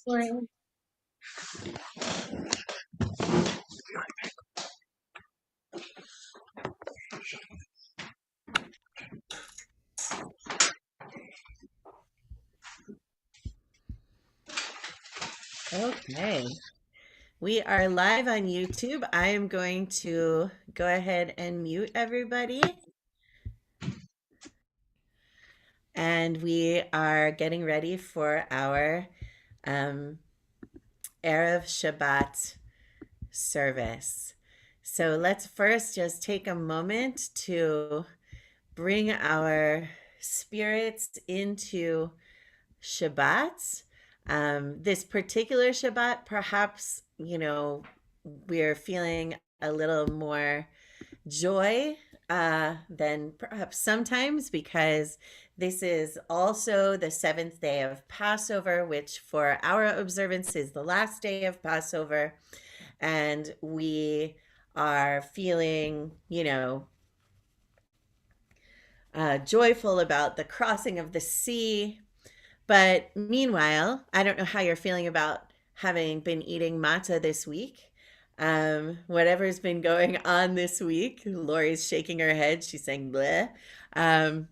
Morning. Okay, we are live on YouTube. I am going to go ahead and mute everybody. And we are getting ready for our um, Erev Shabbat service. So let's first just take a moment to bring our spirits into Shabbat. This particular Shabbat, perhaps, we're feeling a little more joy than perhaps sometimes because this is also the seventh day of Passover, which for our observance is the last day of Passover. And we are feeling, joyful about the crossing of the sea. But meanwhile, I don't know how you're feeling about having been eating matzah this week. Whatever's been going on this week, Lori's shaking her head. She's saying bleh. Um,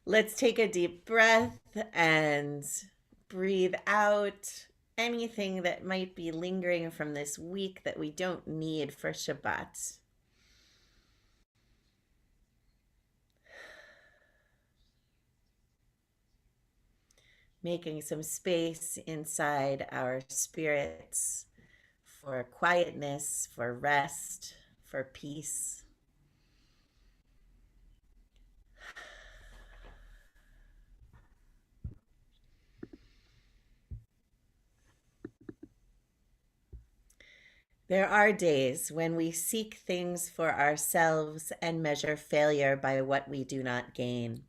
let's take a deep breath and breathe out anything that might be lingering from this week that we don't need for Shabbat. Making some space inside our spirits for quietness, for rest, for peace. There are days when we seek things for ourselves and measure failure by what we do not gain.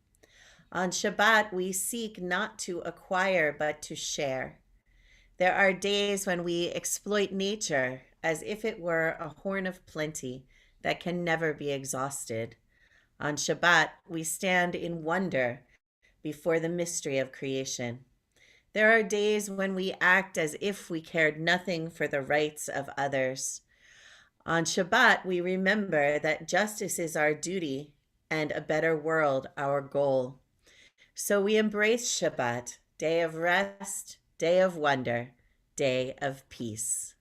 On Shabbat, we seek not to acquire but to share. There are days when we exploit nature as if it were a horn of plenty that can never be exhausted. On Shabbat, we stand in wonder before the mystery of creation. There are days when we act as if we cared nothing for the rights of others. On Shabbat, we remember that justice is our duty and a better world our goal. So we embrace Shabbat, day of rest, day of wonder, day of peace.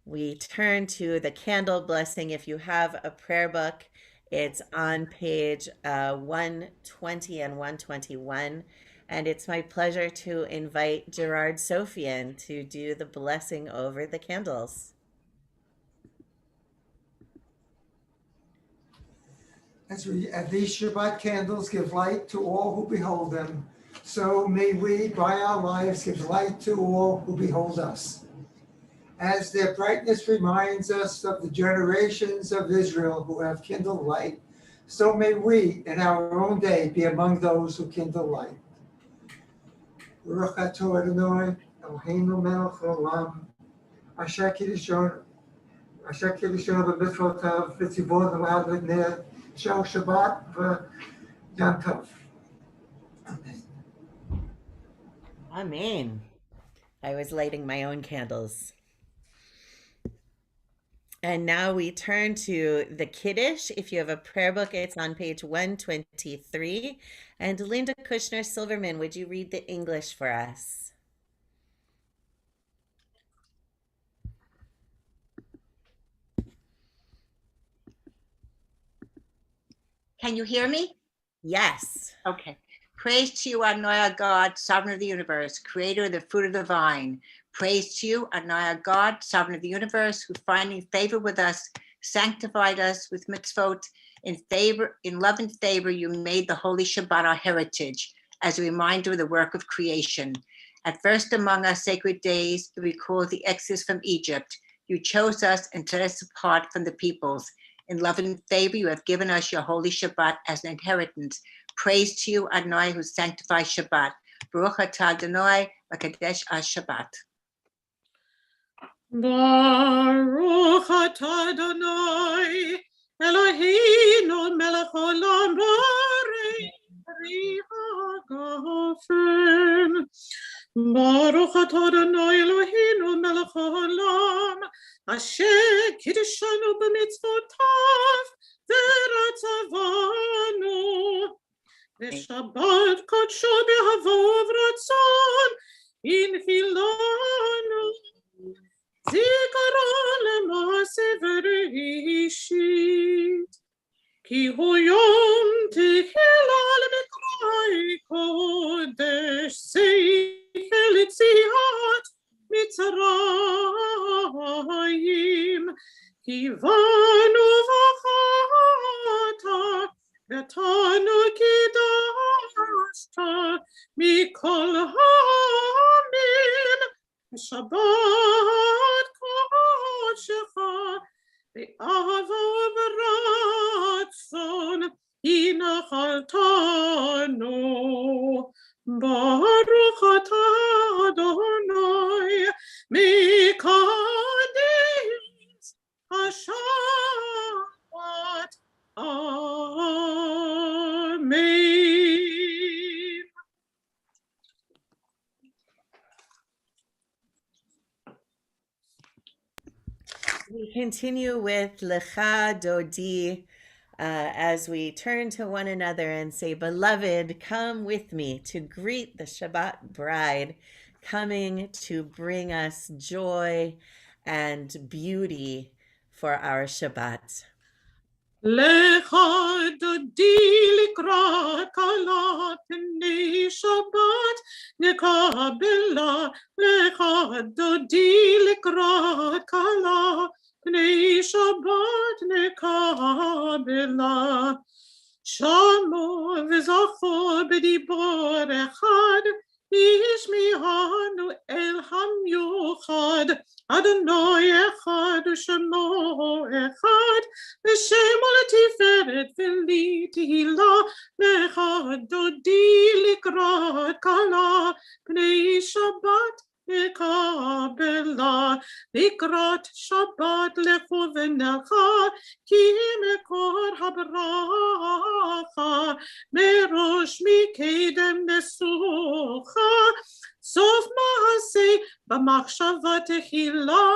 We turn to the candle blessing. If you have a prayer book, it's on page 120 and 121. And it's my pleasure to invite Gerard Sofian to do the blessing over the candles. As these Shabbat candles give light to all who behold them, so may we, by our lives, give light to all who behold us. As their brightness reminds us of the generations of Israel who have kindled light, so may we, in our own day, be among those who kindle light. Baruch atah Adonai, Eloheinu melech haolam, asher kiddushonu b'mitzvotav v'tzivot l'ad v'ner shel Shabbat v'yom tov. Amen. Amen. I was lighting my own candles. And now we turn to the Kiddush. If you have a prayer book, it's on page 123. And Linda Kushner Silverman, would you read the English for us? Can you hear me? Yes. Okay. Praise to you, Adonai, our God, sovereign of the universe, creator of the fruit of the vine. Praise to you, Adonai, our God, sovereign of the universe, who finding favor with us, sanctified us with mitzvot. In love and favor, you made the holy Shabbat our heritage as a reminder of the work of creation. At first among our sacred days, you recall the exodus from Egypt. You chose us and set us apart from the peoples. In love and favor, you have given us your holy Shabbat as an inheritance. Praise to you, Adonai, who sanctifies Shabbat. Baruch atah Adonai, v'kadesh Shabbat. Baruch atah Adonai, Eloheinu melech haolam borei האופן. ברוך אתה אדוני אלוהינו מלך העולם, אשר קידשנו במצוותיו ורצבנו. ושבת קדשו באהבה וברצון, הנחילנו. זיכרון למעשה בראשית. כי הוא יום תחילה למקראי קודש, שכל יציאת מצרים. כיוונו בחרת, ותנו קידשת מכל העמים. שבת קודשך באהבה וברצון הנחלתנו. ברוך אתה אדוני מקדיש השבת. אמן. We continue with Lecha Dodi as we turn to one another and say, Beloved, come with me to greet the Shabbat bride, coming to bring us joy and beauty for our Shabbat. Lecha dodi likrat kala pnei Shabbat nekabela. Lecha dodi likrat kala pnei Shabbat nekabela. Shamo v'zacho b'dibor echad, yishmihanu el hamyuchad. Adonai echad u'shemo echad, v'shemo l'tiferet v'litihila. Lecha dodi likrat kala pnei Shabbat nekabela. Likrat Shabbat lechu v'necha, ki mekor habracha, merosh mikedem nesucha. סוף מעשה במחשבה תחילה.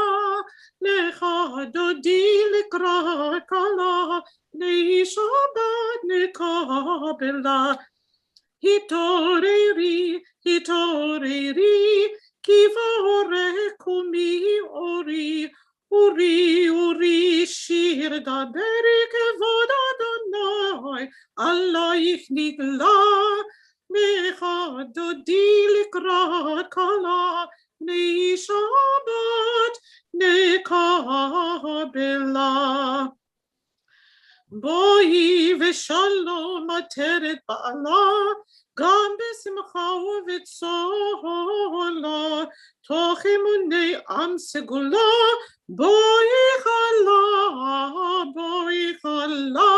lecha dodi likrat kala pnei Shabbat nekabela. Hitoreri, hitoreri, ki vorek umi ori. Uri, uri, shir daberi kevod Adonai, Alayich nigla. Lecha dodi likrat kala pnei Shabbat nekabela. Boi v'shalom ateret ba'ala, gam b'simcha u'v'tzola, toch emunei am segula. Boi chala, boi chala.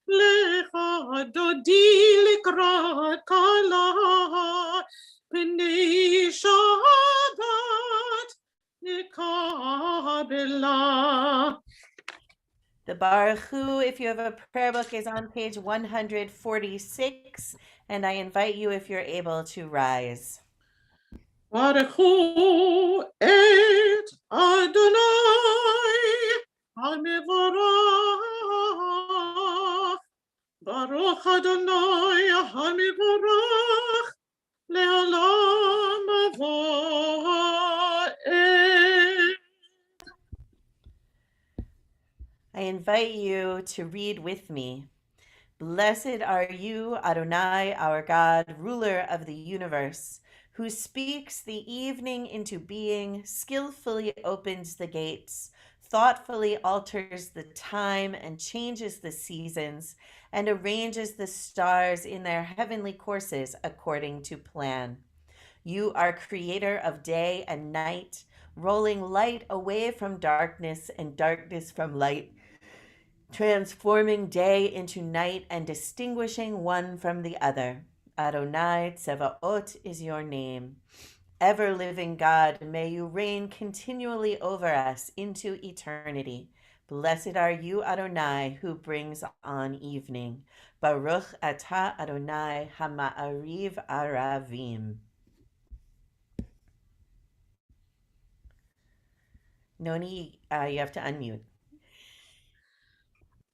Lecha dodi likrat kala pnei Shabbat nekabela. The Baruch Hu, if you have a prayer book, is on page 146, and I invite you, if you're able, to rise. Baruch hu et Adonai HaMevorach. Baruch Adonai HaMevorach le'olam va'ed. I invite you to read with me. Blessed are you, Adonai, our God, ruler of the universe, who speaks the evening into being, skillfully opens the gates, thoughtfully alters the time and changes the seasons, and arranges the stars in their heavenly courses according to plan. You are creator of day and night, rolling light away from darkness and darkness from light, transforming day into night and distinguishing one from the other. Adonai Tsevaot is your name. Ever-living God, may you reign continually over us into eternity. Blessed are you, Adonai, who brings on evening. Baruch atah Adonai hama'ariv aravim. Noni, you have to unmute.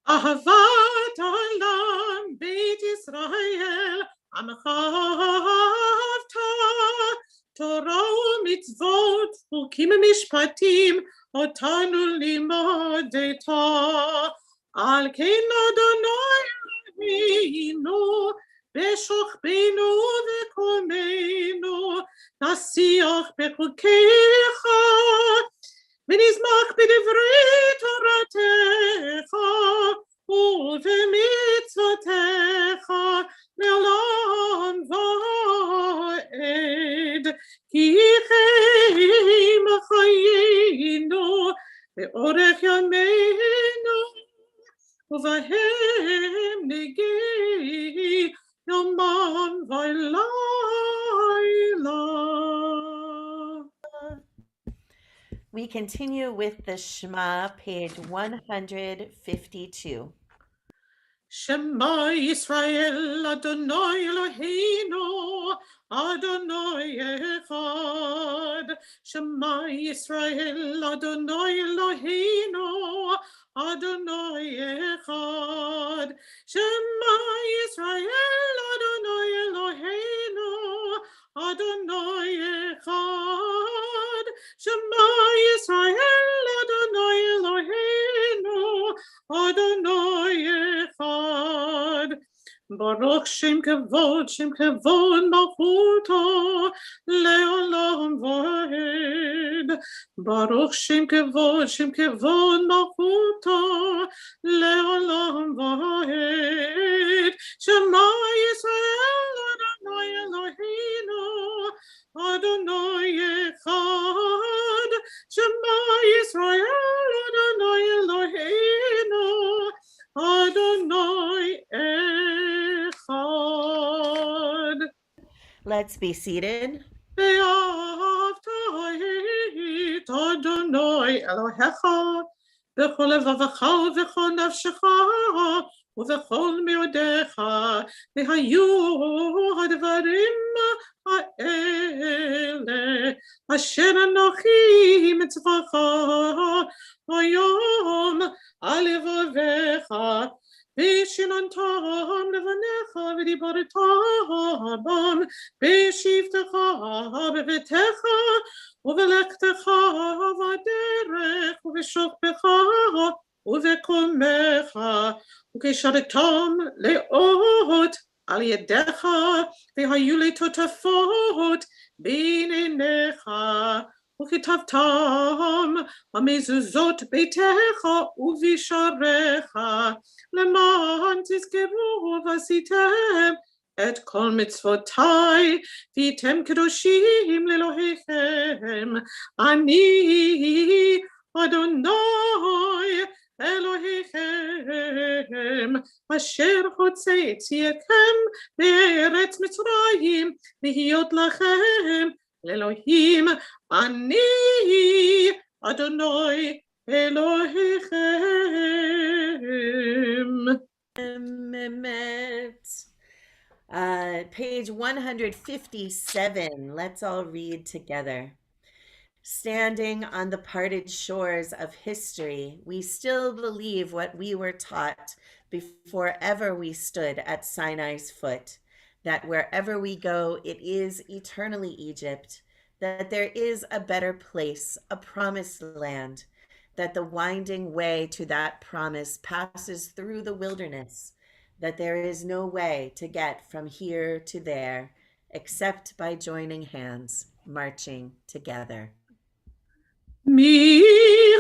Ahavat Olam Beit Yisrael Amcha Ahavta Torah u'mitzvot Chukim u'mishpatim Otanu limodeta Al kein Adonai Eloheinu B'shochbeinu u'v'komeinu Nasiach b'chukecha ונזמח בדברי תורתך ובמצוותיך לעולם ועד כי חיים חיינו באורך ימינו ובהם נגיע יומם ולילה. We continue with the Shema, page 152. Shema Yisrael Adonai Eloheinu Adonai Echad. Shema Yisrael Adonai Eloheinu Adonai Echad. Shema Yisrael Adonai Eloheinu Adonai Echad. Shema Yisrael Adonai Eloheinu Adonai Echad. Baruch Shem Kavod Malchuto Le'olam Vaed. Baruch Shem Kavod Malchuto Le'olam Vaed. Shema Yisrael Adonai Eloheinu Adonai Echad. Shema Yisrael Adonai Eloheinu Adonai Echad. Let's be seated. Ve'ahavta et Adonai Elohecha b'chol levavecha u'v'chol nafshecha u'v'chol me'odecha v'hayu hadvarim ha'ele asher anochi mitzvacha hayom al levavecha v'shinantam levanecha v'dibartam bam v'shivtecha b'vetecha uvelektecha v'derech uveshokpecha uvekomecha ukesharatam leot al yedecha v'hayu letotafot b'neinecha uketavtam hamezuzot beitecha uvisharecha leman tizkeru v'asitem et kol mitzvotai v'tem kedoshim lelohechem ani Adonai Elohechem asher hotzetzietchem be'eretz Mitzrayim v'hiyot lachem le'elohim ani Adonai Elohechem. Page 157. Let's all read together. Standing on the parted shores of history, we still believe what we were taught before ever we stood at Sinai's foot, that wherever we go, it is eternally Egypt, that there is a better place, a promised land, that the winding way to that promise passes through the wilderness, that there is no way to get from here to there except by joining hands, marching together. Mi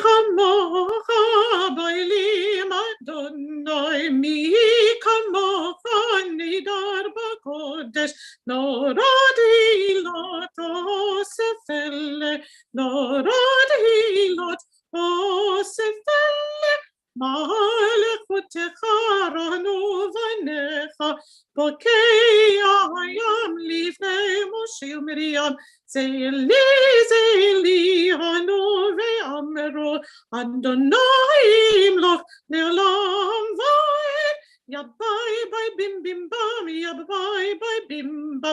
kamocha bailim Adonai, mi kamocha nidar b'kodesh, norad hilot osefele, norad hilot osefele, malchutecha ranu vanecha, bokei hayam livnei Moshe u'Miriam, Zeli hanu ve'amru Adonai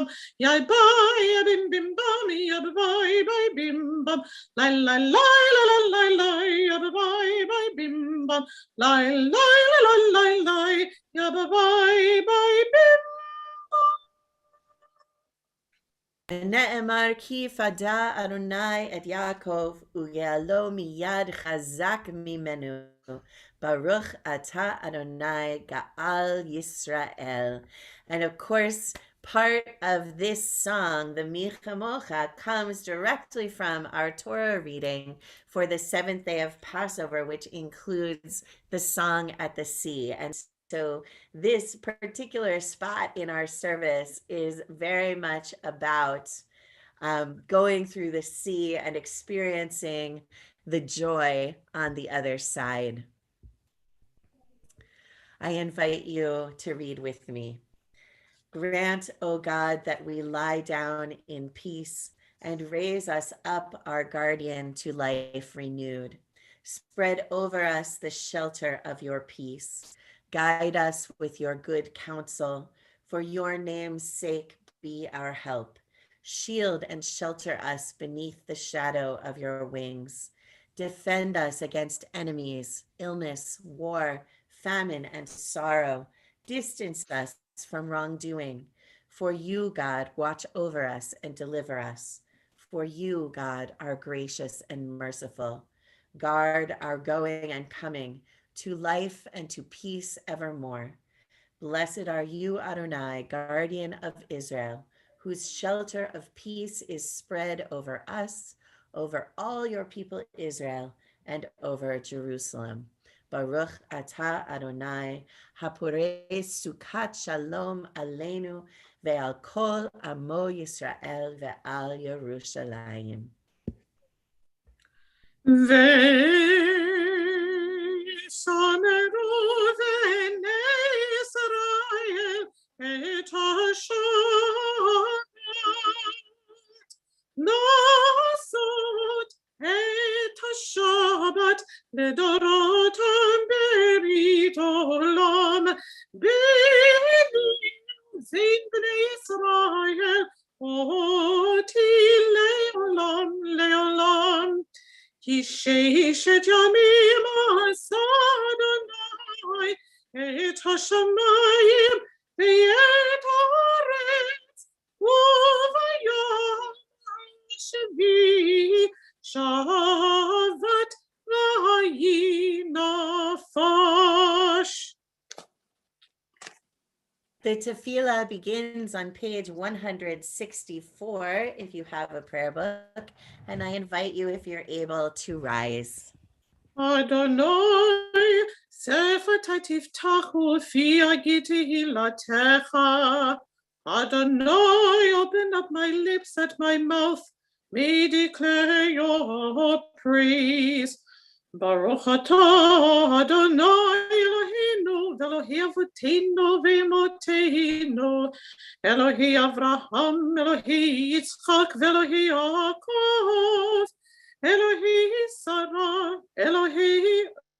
bam, yai bye bim bim bam, yab bye bye bim bam, lai lai lai la la lai lai, yab bye bye bim bam, lai lai la la lai lai, yab bye bye bim. Ne'emar ki fada Adonai et Yaakov ugealo miyad chazak mimenu. Baruch ata Adonai Ga'al Yisrael. And of course, part of this song, the Michamocha, comes directly from our Torah reading for the 7th day of Passover, which includes the song at the sea. And so this particular spot in our service is very much about going through the sea and experiencing the joy on the other side. I invite you to read with me. Grant, O God, that we lie down in peace and raise us up, our guardian, to life renewed. Spread over us the shelter of your peace. Guide us with your good counsel. For your name's sake, be our help. Shield and shelter us beneath the shadow of your wings. Defend us against enemies, illness, war, famine, and sorrow. Distance us from wrongdoing. For you, God, watch over us and deliver us. For you, God, are gracious and merciful. Guard our going and coming to life and to peace evermore. Blessed are you, Adonai, guardian of Israel, whose shelter of peace is spread over us, over all your people Israel, and over Jerusalem. Baruch ata Adonai, hapurei sukat shalom aleinu, ve'al kol amo Yisrael ve'al Yerushalayim. Ve'sameru v'nei Yisrael et ha-Shabbat, Nasot et ha-Shabbat לדורותם ברית עולם, בנזין בני ישראל, אותי לעולם לעולם. כי ששת ימים עשה אדוני את השמיים ואת הארץ, וביום השביעי שבת vayinafash. The tefillah begins on page 164 if you have a prayer book, and I invite you, if you're able, to rise. Adonai, sefata tiftachu fi tehillah. Adonai, open up my lips at my mouth, may declare your praise. Baruch atah Adonai Eloheinu, Elohe Avotenu ve'Emoteinu, Elohe Avraham, Elohe Yitzchak, ve'Elohe Yaakov, Elohe Sarah, Elohe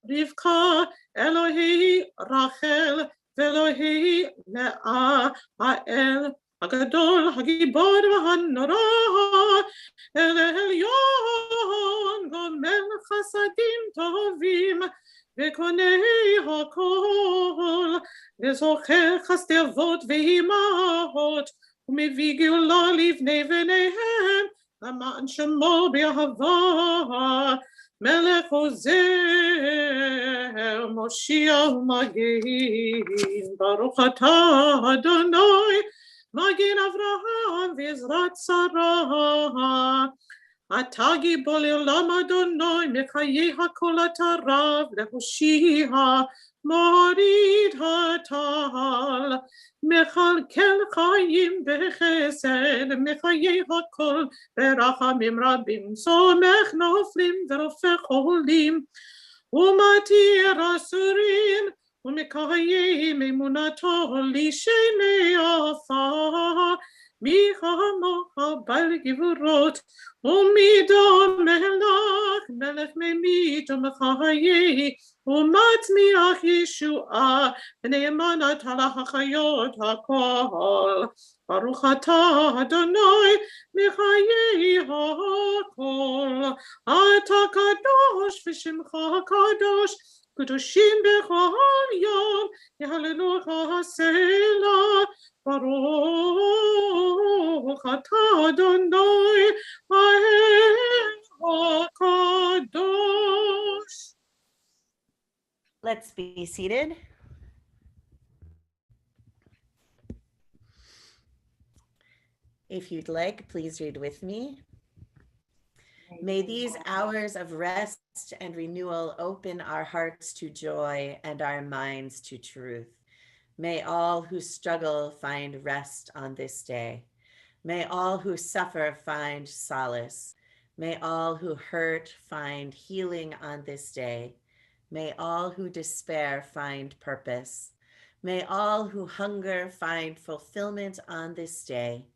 Rivka, Elohe Rachel, ve'Elohe Leah, Ha'el הגדול, הגיבור והנורא, אל עליון, גומל חסדים טובים, וקונה הכל, וזוכר חסדי אבות ואימהות, ומביא גאולה לבני בניהם, למען שמו באהבה, מלך עוזר, מושיע ומגן, ברוך אתה אדוני, מגן אברהם ועזרת שרה. אתה גיבור לעולם אדוני, מחיי הכל אתה רב, להושיע, מוריד הטל, מכלכל חיים בחסד, מחיי הכל ברחמים רבים, סומך נופלים ורופא חולים, ומתיר אסורים, ומקיים אמונתו לשמי עפר, מי כמוך בעל גבורות, ומידו מלך, מלך ממית ומחיי, ומצמיח ישועה, ונאמן אתה להחיות הכל. ברוך אתה אדוני מחיי הכל, אתה קדוש ושמך קדוש, קדושים בכל יום, יהללוך סלה. ברוך אתה אדוני האל הקדוש. Let's be seated. If you'd like, please read with me. May these hours of rest and renewal open our hearts to joy and our minds to truth. May all who struggle find rest on this day. May all who suffer find solace. May all who hurt find healing on this day. May all who despair find purpose. May all who hunger find fulfillment on this day.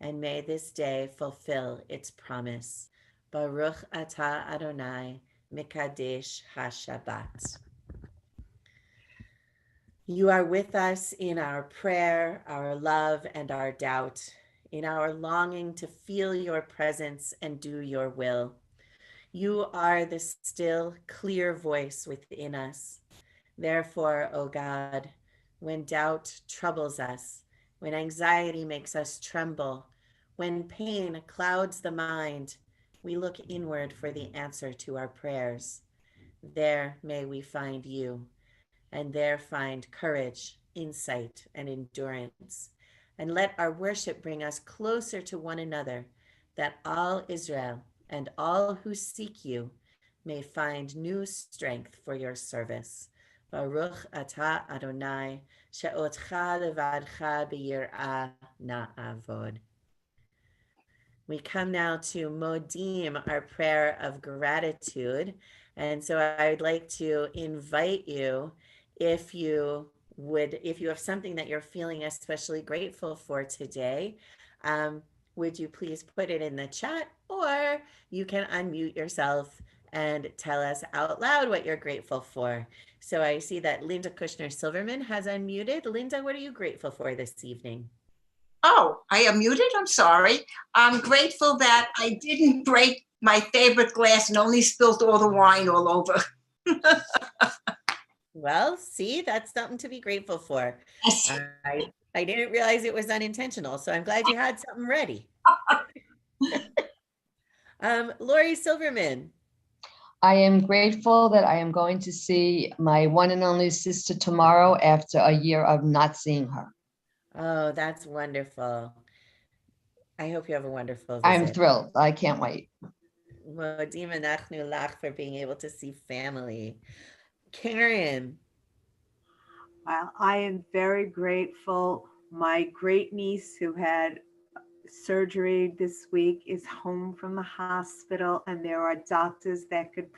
And may this day fulfill its promise. Baruch atah Adonai, Mekadesh HaShabbat. You are with us in our prayer, our love, and our doubt, in our longing to feel your presence and do your will. You are the still, clear voice within us. Therefore, O God, when doubt troubles us, when anxiety makes us tremble, when pain clouds the mind, we look inward for the answer to our prayers. There may we find you, and there find courage, insight, and endurance. And let our worship bring us closer to one another, that all Israel and all who seek you may find new strength for your service. Baruch atah Adonai, she'otcha levadcha b'yir'ah na'avod. We come now to Modim, our prayer of gratitude. And so I would like to invite you, if you have something that you're feeling especially grateful for today, would you please put it in the chat, or you can unmute yourself and tell us out loud what you're grateful for. So I see that Linda Kushner-Silverman has unmuted. Linda, what are you grateful for this evening? Oh, I am muted? I'm sorry. I'm grateful that I didn't break my favorite glass and only spilled all the wine all over. Well, see, that's something to be grateful for. Yes. I didn't realize it was unintentional, so I'm glad you had something ready. Lori Silverman. I am grateful that I am going to see my one and only sister tomorrow after a year of not seeing her. Oh, that's wonderful. I hope you have a wonderful visit. I'm thrilled. I can't wait. Modim anachnu lach for being able to see family. Karen. Well, I am very grateful. My great niece who had surgery this week is home from the hospital, and there are doctors that could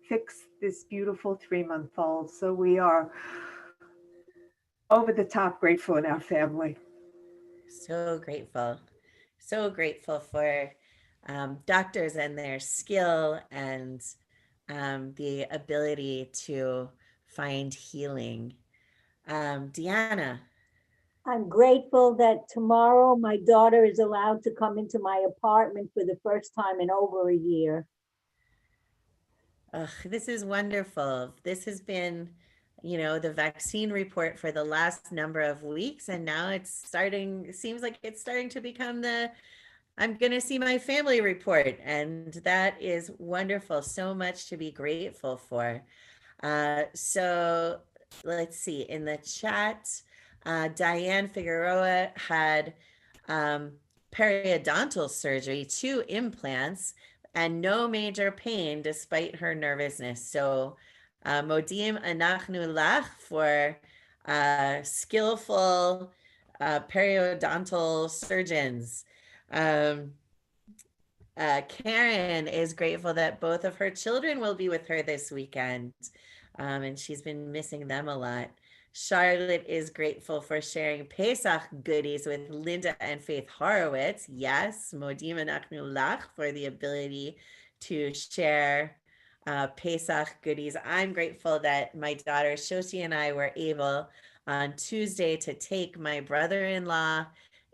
fix this beautiful 3-month-old. So we are over the top grateful in our family. So grateful. So grateful for doctors and their skill and the ability to find healing. Deanna. I'm grateful that tomorrow my daughter is allowed to come into my apartment for the first time in over a year. This is wonderful. This has been, the vaccine report for the last number of weeks, and now it seems like it's starting to become I'm going to see my family report, and that is wonderful. So much to be grateful for. So let's see, in the chat, Diane Figueroa had periodontal surgery, 2 implants, and no major pain despite her nervousness. So Modim anachnu lach for skillful periodontal surgeons. Karen is grateful that both of her children will be with her this weekend, and she's been missing them a lot. Charlotte is grateful for sharing Pesach goodies with Linda and Faith Horowitz. Yes, Modim Anachnu Lach for the ability to share Pesach goodies. I'm grateful that my daughter Shoshi and I were able on Tuesday to take my brother-in-law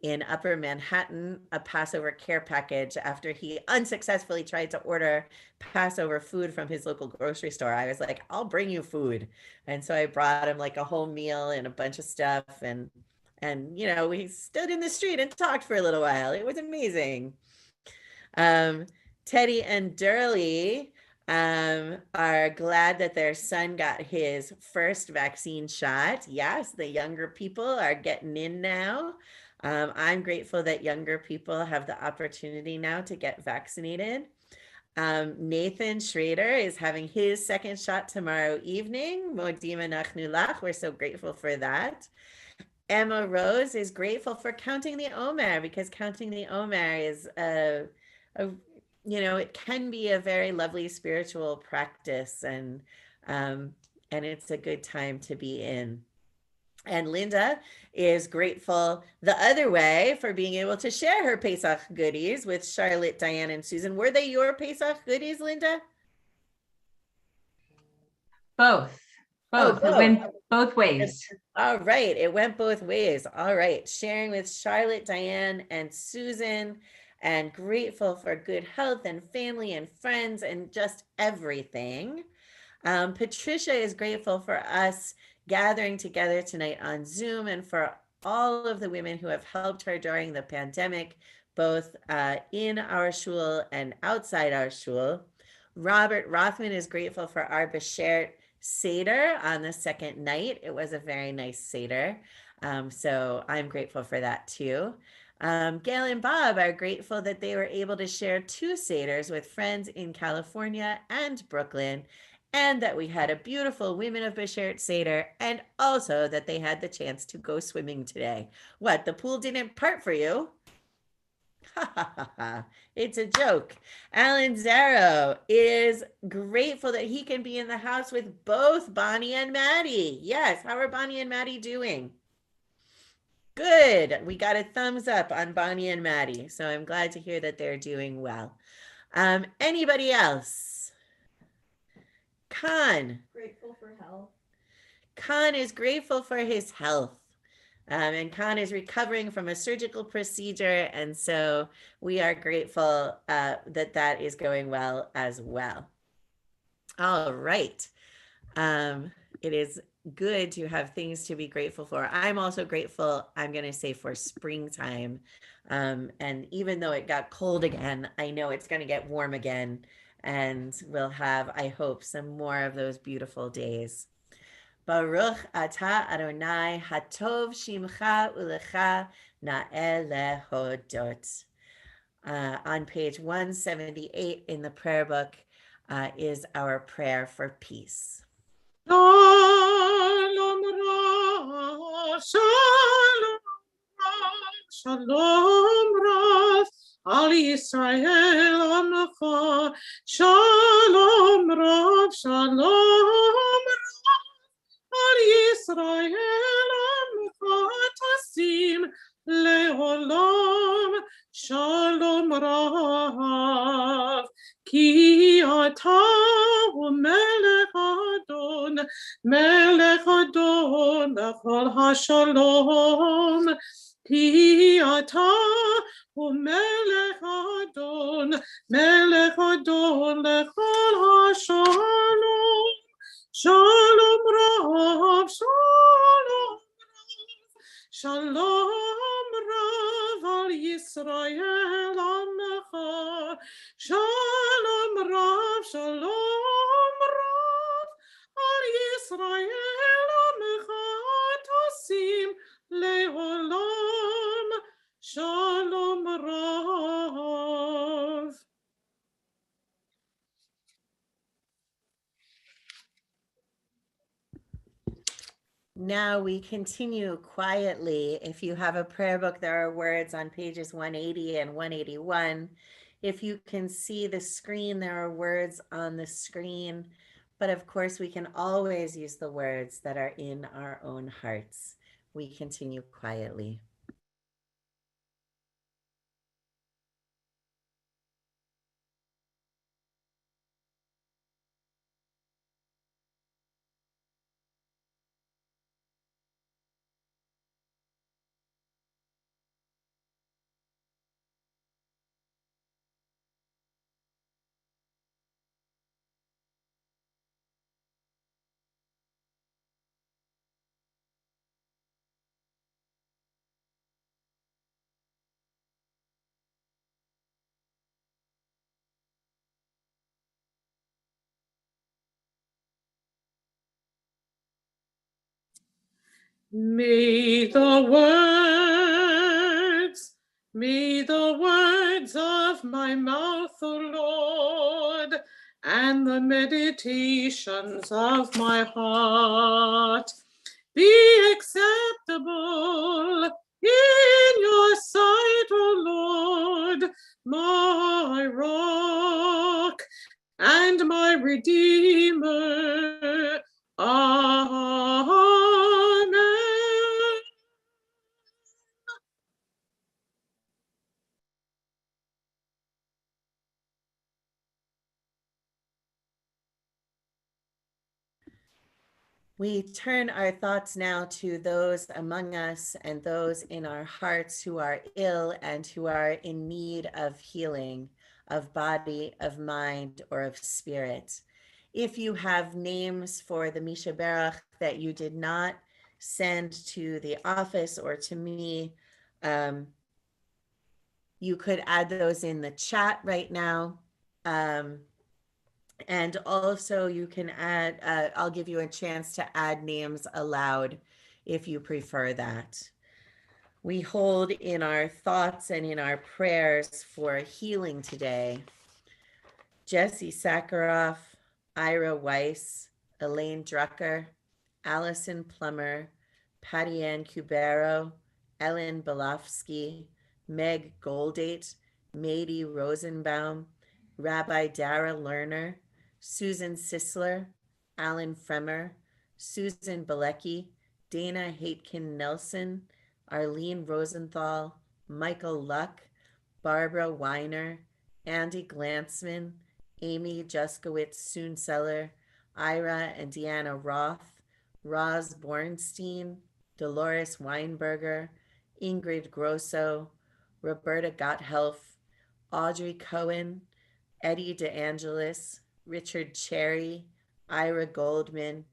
in Upper Manhattan a Passover care package after he unsuccessfully tried to order Passover food from his local grocery store. I was like, I'll bring you food. And so I brought him like a whole meal and a bunch of stuff. And you know, we stood in the street and talked for a little while. It was amazing. Teddy and Durley are glad that their son got his first vaccine shot. Yes, the younger people are getting in now. I'm grateful that younger people have the opportunity now to get vaccinated. Nathan Schrader is having his second shot tomorrow evening. Modim Anachnu Lach. We're so grateful for that. Emma Rose is grateful for counting the Omer, because counting the Omer is it can be a very lovely spiritual practice, and it's a good time to be in. And Linda is grateful the other way for being able to share her Pesach goodies with Charlotte, Diane, and Susan. Were they your Pesach goodies, Linda? Both. Oh, It went both ways. All right. It went both ways. All right. Sharing with Charlotte, Diane, and Susan, and grateful for good health and family and friends and just everything. Patricia is grateful for us gathering together tonight on Zoom, and for all of the women who have helped her during the pandemic, both in our shul and outside our shul. Robert Rothman is grateful for our Beshert Seder on the second night. It was a very nice Seder. So I'm grateful for that too. Gail and Bob are grateful that they were able to share 2 Seders with friends in California and Brooklyn, and that we had a beautiful Women of Beshert Seder, and also that they had the chance to go swimming today. What, the pool didn't part for you? It's a joke. Alan Zarrow is grateful that he can be in the house with both Bonnie and Maddie. Yes, how are Bonnie and Maddie doing? Good. We got a thumbs up on Bonnie and Maddie, so I'm glad to hear that they're doing well. Anybody else? Khan. Grateful for health. Khan is grateful for his health. And Khan is recovering from a surgical procedure, and so we are grateful that is going well as well. All right. It is good to have things to be grateful for. I'm also grateful, I'm going to say, for springtime. And even though it got cold again, I know it's going to get warm again, and we'll have, I hope, some more of those beautiful days. Baruch atah Adonai hatov shimcha ulecha na'eh lehodot. On page 178 in the prayer book is our prayer for peace. Shalom Rav, Shalom Rav, Shalom Rav, Al Yisrael Amcha, Shalom Rav, Shalom Rav, Al Yisrael Amcha, Tasim Leolam, Shalom Rav, Ki Ata Melech Adon, Melech Adon, Lechol HaShalom, Ki Ata Melech Adon, Melech Adon, Lechol HaShalom, Shalom Rav, Shalom Rav, Shalom Rav al Yisrael Amcha, Shalom Rav, Shalom Rav al Yisrael Amcha, Tasim Leolam, Shalom Rav. Now we continue quietly. If you have a prayer book, there are words on pages 180 and 181. If you can see the screen, there are words on the screen But of course, we can always use the words that are in our own hearts. We continue quietly. May the words of my mouth, O Lord, and the meditations of my heart be acceptable in your sight, O Lord, my rock and my redeemer. Amen. We turn our thoughts now to those among us and those in our hearts who are ill and who are in need of healing, of body, of mind, or of spirit. If you have names for the Misha Berach that you did not send to the office or to me, you could add those in the chat right now. And also you can add, I'll give you a chance to add names aloud if you prefer that. We hold in our thoughts and in our prayers for healing today Jesse Sakharoff, Ira Weiss, Elaine Drucker, Allison Plummer, Patty Ann Cubero, Ellen Belofsky, Meg Goldate, Mady Rosenbaum, Rabbi Dara Lerner, Susan Sisler, Alan Fremer, Susan Bilecki, Dana Haitkin Nelson, Arlene Rosenthal, Michael Luck, Barbara Weiner, Andy Glansman, Amy Juskowitz Soonseller, Ira and Deanna Roth, Roz Bornstein, Dolores Weinberger, Ingrid Grosso, Roberta Gotthelf, Audrey Cohen, Eddie DeAngelis, Richard Cherry, Ira Goldman,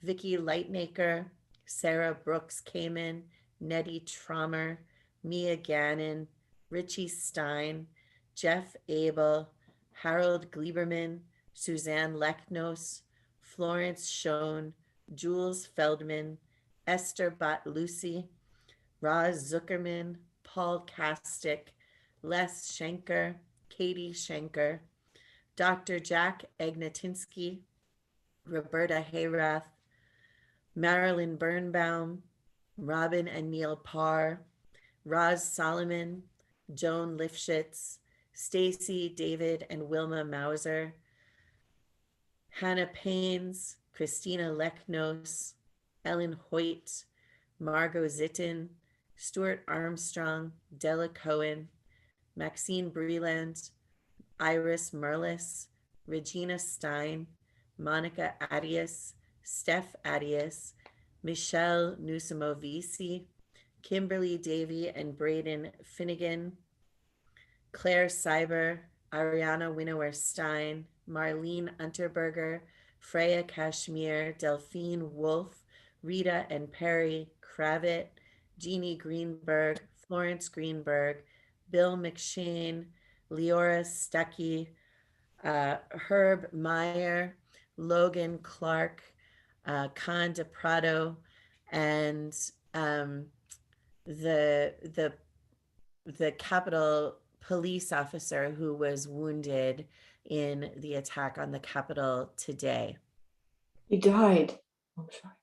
Vicki Lightmaker, Sarah Brooks Kamen, Nettie Trommer, Mia Gannon, Richie Stein, Jeff Abel, Harold Gleiberman, Suzanne Lechnos, Florence Schoen, Jules Feldman, Esther Bat-Lucy, Roz Zuckerman, Paul Kastick, Les Schenker, Katie Schenker, Dr. Jack Agnatinsky, Roberta Hayrath, Marilyn Birnbaum, Robin and Neil Parr, Roz Solomon, Joan Lifshitz, Stacy, David, and Wilma Mauser, Hannah Paines, Christina Lechnos, Ellen Hoyt, Margot Zittin, Stuart Armstrong, Della Cohen, Maxine Breland, Iris Merlis, Regina Stein, Monica Adius, Steph Adius, Michelle Nusimovisi, Kimberly Davy and Braden Finnegan, Claire Cyber, Ariana Winnower Stein, Marlene Unterberger, Freya Kashmir, Delphine Wolf, Rita and Perry Kravit, Jeannie Greenberg, Florence Greenberg, Bill McShane, Leora Stuckey, Herb Meyer, Logan Clark, Con de Prado, and the Capitol police officer who was wounded in the attack on the Capitol today. He died. I'm sorry.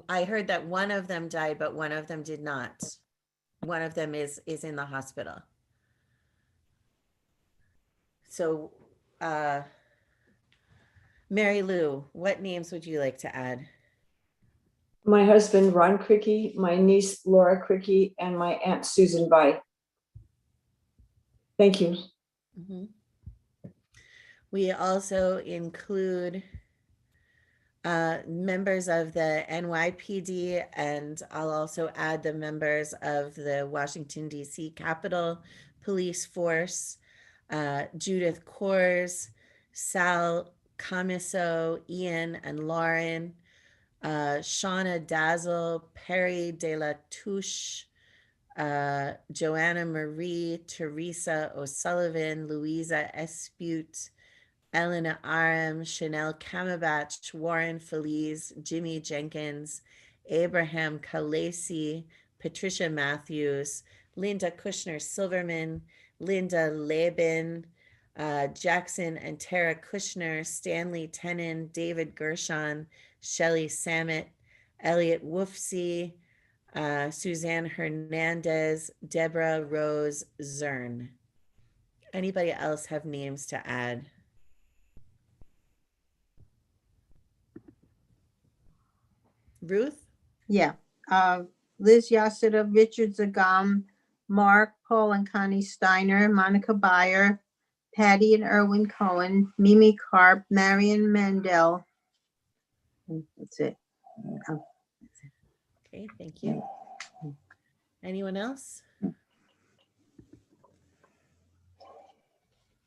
I heard that one of them died, but one of them did not. One of them is in the hospital. So Mary Lou, what names would you like to add? My husband, Ron Cricky, my niece, Laura Cricky, and my Aunt Susan Bai. Thank you. Mm-hmm. We also include members of the NYPD, and I'll also add the members of the Washington, D.C. Capitol Police Force, Judith Kors, Sal Camiso, Ian and Lauren, Shauna Dazzle, Perry De La Touche, Joanna Marie, Teresa O'Sullivan, Louisa Espute, Elena Aram, Chanel Kamabach, Warren Feliz, Jimmy Jenkins, Abraham Kalesi, Patricia Matthews, Linda Kushner Silverman, Linda Labin, Jackson and Tara Kushner, Stanley Tenen, David Gershon, Shelley Samet, Elliot Woofsey, Suzanne Hernandez, Deborah Rose Zern. Anybody else have names to add? Ruth? Yeah. Liz Yasida, Richard Zagam, Mark, Paul and Connie Steiner, Monica Beyer, Patty and Erwin Cohen, Mimi Karp, Marion Mandel. That's it. Okay, thank you. Anyone else?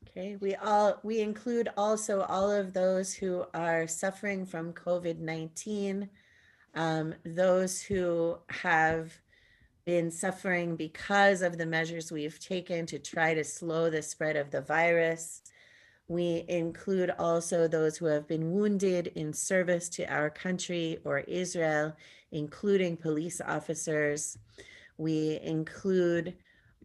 Okay, we include also all of those who are suffering from COVID-19, those who have been suffering because of the measures we've taken to try to slow the spread of the virus. We include also those who have been wounded in service to our country or Israel, including police officers. We include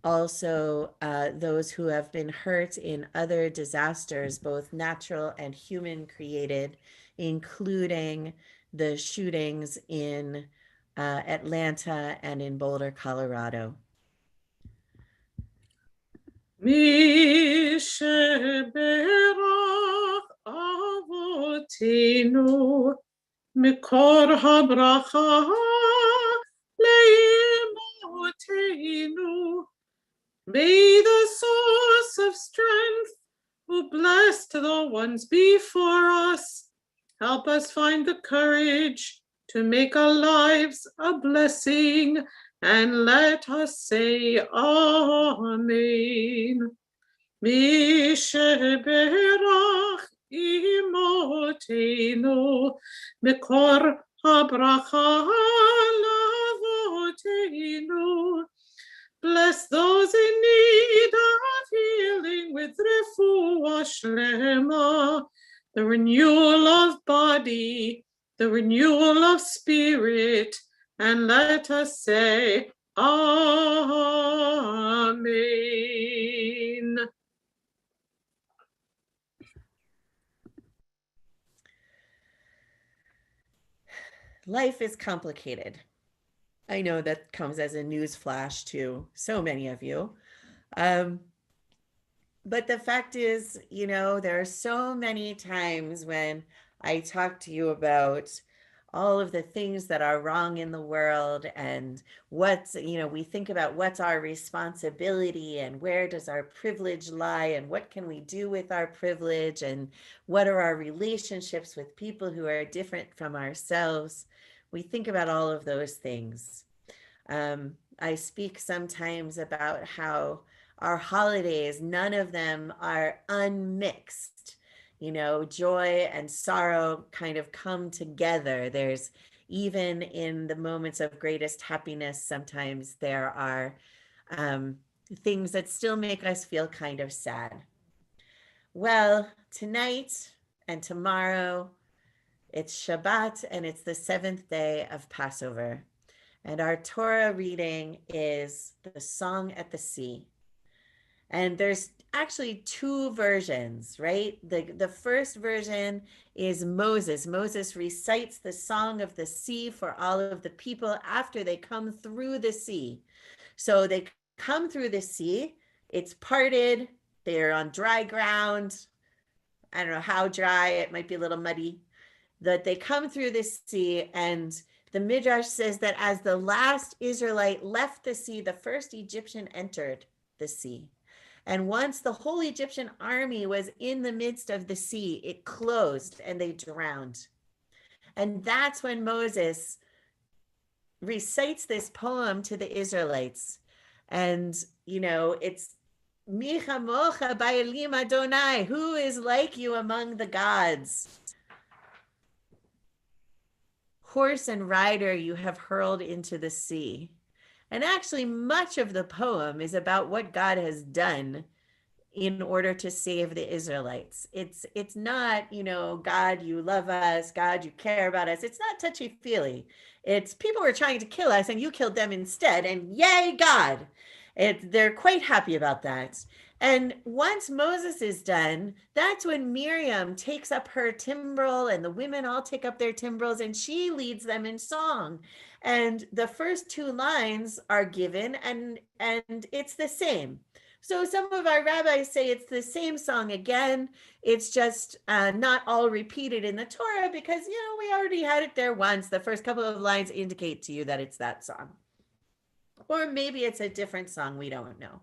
also those who have been hurt in other disasters, both natural and human created, including the shootings in Atlanta and in Boulder, Colorado. Mi sheberach avotenu mikor habracha leimotenu. May the source of strength, who blessed the ones before us, help us find the courage to make our lives a blessing, and let us say Amen. Mi sheberach imotenu mikor habracha lavotenu. Bless those in need of healing with refuah shlema, the renewal of body, the renewal of spirit, and let us say Amen. Life is complicated. I know that comes as a news flash to so many of you. But the fact is, there are so many times when I talk to you about all of the things that are wrong in the world and we think about what's our responsibility and where does our privilege lie and what can we do with our privilege and what are our relationships with people who are different from ourselves. We think about all of those things. I speak sometimes about how our holidays, none of them are unmixed. Joy and sorrow kind of come together. There's even in the moments of greatest happiness, sometimes there are things that still make us feel kind of sad. Well, tonight and tomorrow, it's Shabbat and it's the 7th day of Passover. And our Torah reading is the Song at the Sea. And there's actually 2 versions, right? The first version is Moses. Moses recites the Song of the Sea for all of the people after they come through the sea. So they come through the sea, it's parted, they're on dry ground, I don't know how dry, it might be a little muddy, that they come through this sea, and the Midrash says that as the last Israelite left the sea, the first Egyptian entered the sea. And once the whole Egyptian army was in the midst of the sea, it closed and they drowned. And that's when Moses recites this poem to the Israelites. And, you know, it's Micha mocha ba'elim Adonai, who is like you among the gods? Horse and rider you have hurled into the sea. And actually, much of the poem is about what God has done in order to save the Israelites. It's not, you know, God, you love us, God, you care about us. It's not touchy-feely. It's people were trying to kill us and you killed them instead, and yay, God. They're quite happy about that. And once Moses is done, that's when Miriam takes up her timbrel, and the women all take up their timbrels, and she leads them in song. And the first two lines are given, and it's the same. So some of our rabbis say it's the same song again. It's just not all repeated in the Torah because, you know, we already had it there once. The first couple of lines indicate to you that it's that song. Or maybe it's a different song, we don't know.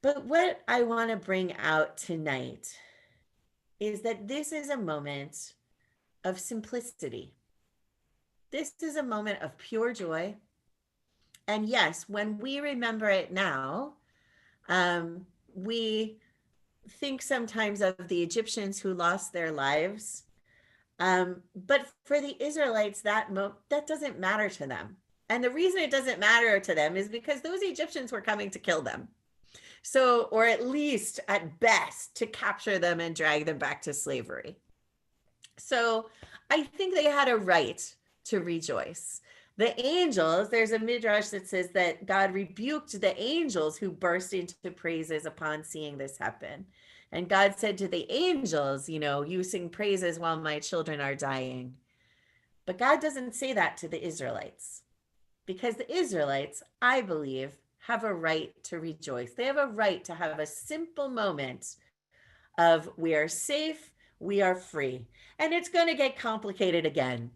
But what I want to bring out tonight is that this is a moment of simplicity. This is a moment of pure joy. And yes, when we remember it now, we think sometimes of the Egyptians who lost their lives. But for the Israelites, that doesn't matter to them. And the reason it doesn't matter to them is because those Egyptians were coming to kill them. So, or at least at best to capture them and drag them back to slavery. So I think they had a right to rejoice. The angels, there's a midrash that says that God rebuked the angels who burst into praises upon seeing this happen. And God said to the angels, you know, you sing praises while my children are dying. But God doesn't say that to the Israelites, because the Israelites, I believe, have a right to rejoice. They have a right to have a simple moment of we are safe, we are free. And it's going to get complicated again.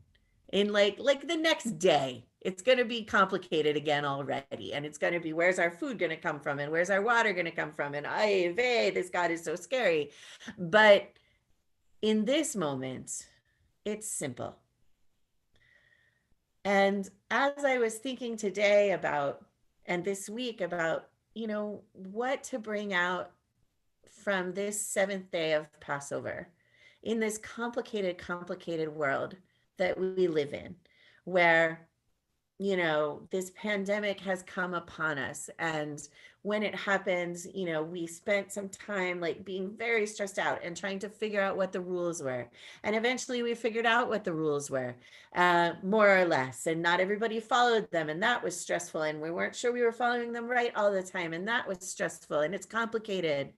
In like the next day, it's going to be complicated again already. And it's going to be, where's our food going to come from? And where's our water going to come from? And ay vey, this God is so scary. But in this moment, it's simple. And as I was thinking today about, and this week about, you know, what to bring out from this seventh day of Passover in this complicated world that we live in, where, you know, this pandemic has come upon us. And when it happens, you know, we spent some time like being very stressed out and trying to figure out what the rules were. And eventually we figured out what the rules were, more or less, and not everybody followed them. And that was stressful. And we weren't sure we were following them right all the time. And that was stressful, and it's complicated.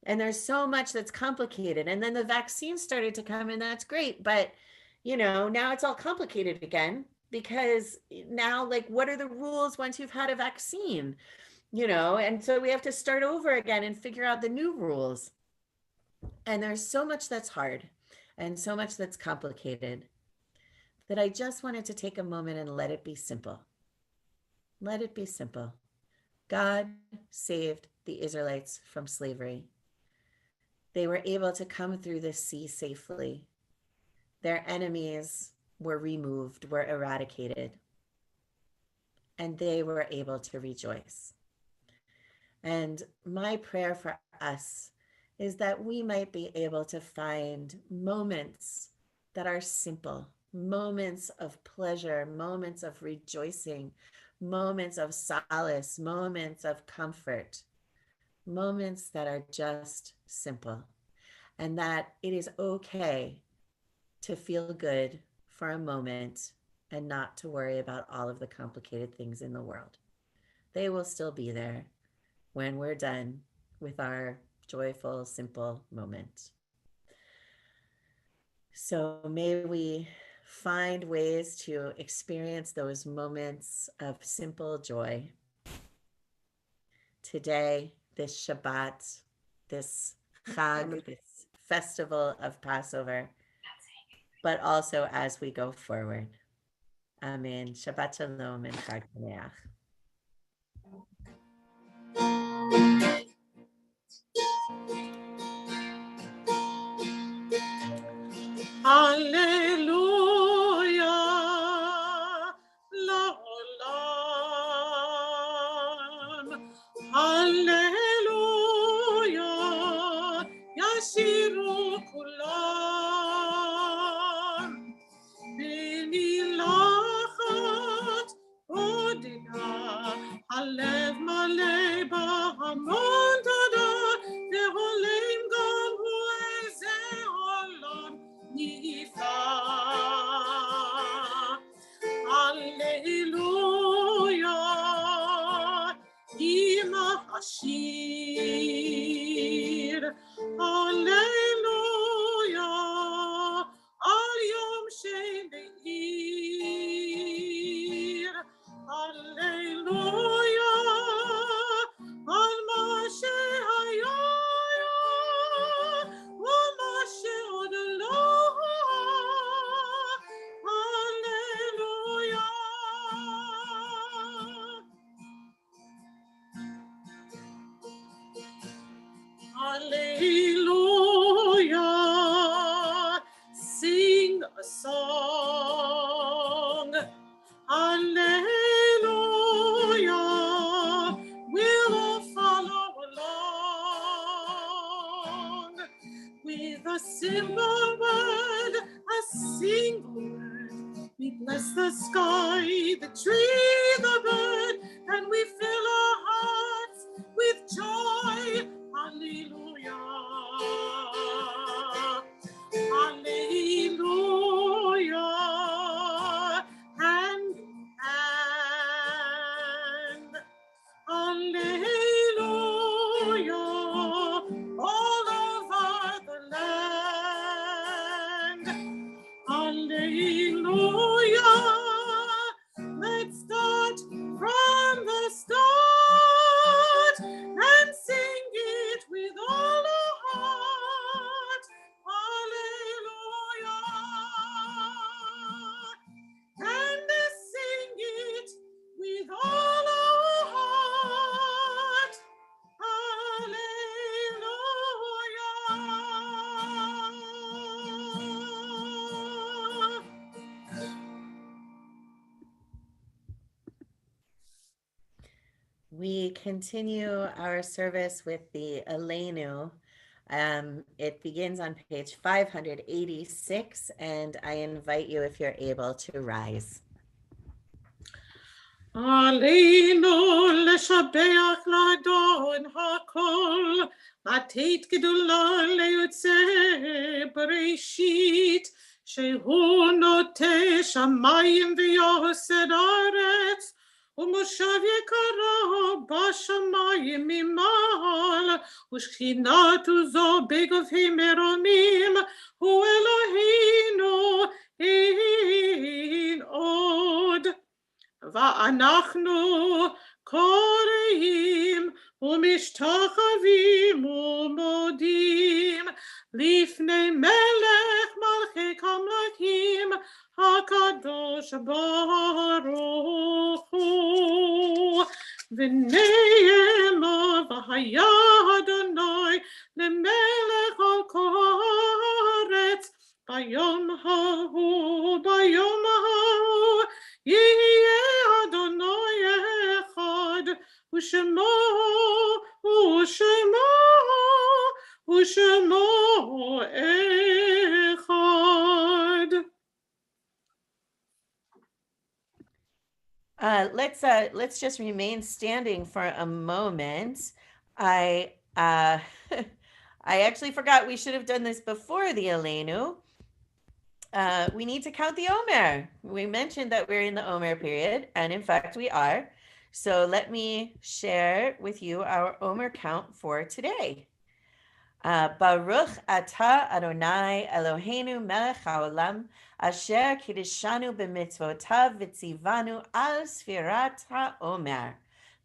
And there's so much that's complicated. And then the vaccine started to come, and that's great. But, you know, now it's all complicated again, because now, like, what are the rules once you've had a vaccine? You know, and so we have to start over again and figure out the new rules. And there's so much that's hard and so much that's complicated that I just wanted to take a moment and let it be simple. Let it be simple. God saved the Israelites from slavery. They were able to come through the sea safely. Their enemies were removed, were eradicated, and they were able to rejoice. And my prayer for us is that we might be able to find moments that are simple, moments of pleasure, moments of rejoicing, moments of solace, moments of comfort, moments that are just simple, and that it is okay to feel good for a moment and not to worry about all of the complicated things in the world. They will still be there when we're done with our joyful, simple moment. So may we find ways to experience those moments of simple joy today, this Shabbat, this Chag, this festival of Passover, but also as we go forward. Amen. Shabbat Shalom and Chag Sameach. Hallelujah, La'olam. Hallelujah, Yashiru Kulam. Benilachat Odia, Halev Maleh Bahamon Toda, Ve'olim Gam Hu Eze Olam Nifa. Hallelujah, Ima Hashir. Hallelujah, Al Yom She'Meir. Hallelujah, Al Ma She'Haya, U'ma She'od Lo. Hallelujah. Hallelujah, sing a song. Hallelujah, we'll all follow along with a simple word, a single word. We bless the sky, the tree, the bird, and we fill our hearts with joy. Hallelujah. Hallelujah. Hand in hand. Hallelujah. All over the land. Hallelujah. Let's start from the start and sing it with all our heart. Hallelujah. And sing it with all our heart. Hallelujah. We continue our service with the Aleinu. It begins on page 586, and I invite you, if you're able, to rise. עלינו לשבח לאדון הכל, לתת גדולה ליוצא בראשית, שהוא נוטה שמיים ויוסד ארץ, ומושב יקרו בשמיים ממעל, ושכינתו זו בגופי מרומים, הוא אלוהינו אין עוד. ואנחנו קוראים ומשתחווים ומודים לפני מלך מלכי המלכים הקדוש ברוך הוא. ונאמר והיה אדוני למלך על כל הארץ ביום ההוא יהיה אדוני אחד ושמו אחד. Let's just remain standing for a moment. I actually forgot we should have done this before the Aleinu. We need to count the Omer. We mentioned that we're in the Omer period, and in fact we are. So let me share with you our Omer count for today. Baruch atah Adonai Eloheinu melech haolam asher kiddushanu b'mitzvotav v'tzivanu al sfirat ha'omer.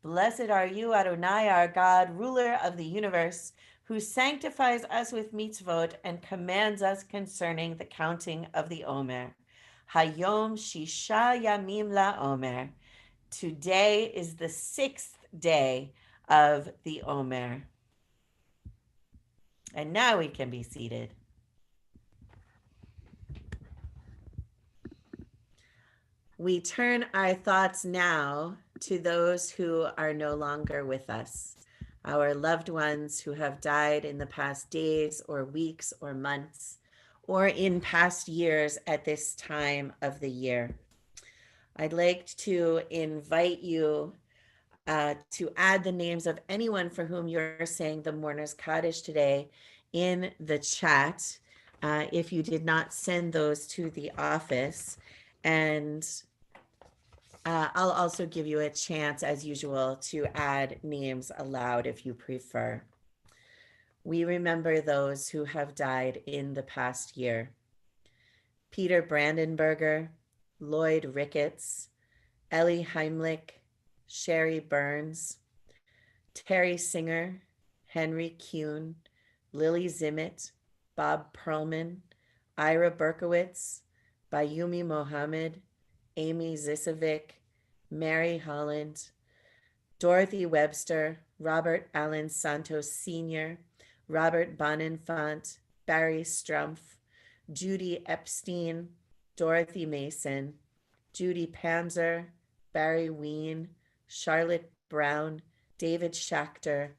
Blessed are you, Adonai, our God, ruler of the universe, who sanctifies us with mitzvot and commands us concerning the counting of the Omer. Hayom Shisha Yamim La Omer. Today is the 6th day of the Omer. And now we can be seated. We turn our thoughts now to those who are no longer with us, our loved ones who have died in the past days or weeks or months, or in past years at this time of the year. I'd like to invite you to add the names of anyone for whom you're saying the Mourner's Kaddish today in the chat, if you did not send those to the office. And I'll also give you a chance, as usual, to add names aloud if you prefer. We remember those who have died in the past year. Peter Brandenberger, Lloyd Ricketts, Ellie Heimlich, Sherry Burns, Terry Singer, Henry Kuhn, Lily Zimmett, Bob Perlman, Ira Berkowitz, Bayumi Mohammed, Amy Zisovic, Mary Holland, Dorothy Webster, Robert Allen Santos Sr., Robert Bonenfant, Barry Strumpf, Judy Epstein, Dorothy Mason, Judy Panzer, Barry Ween, Charlotte Brown, David Schachter,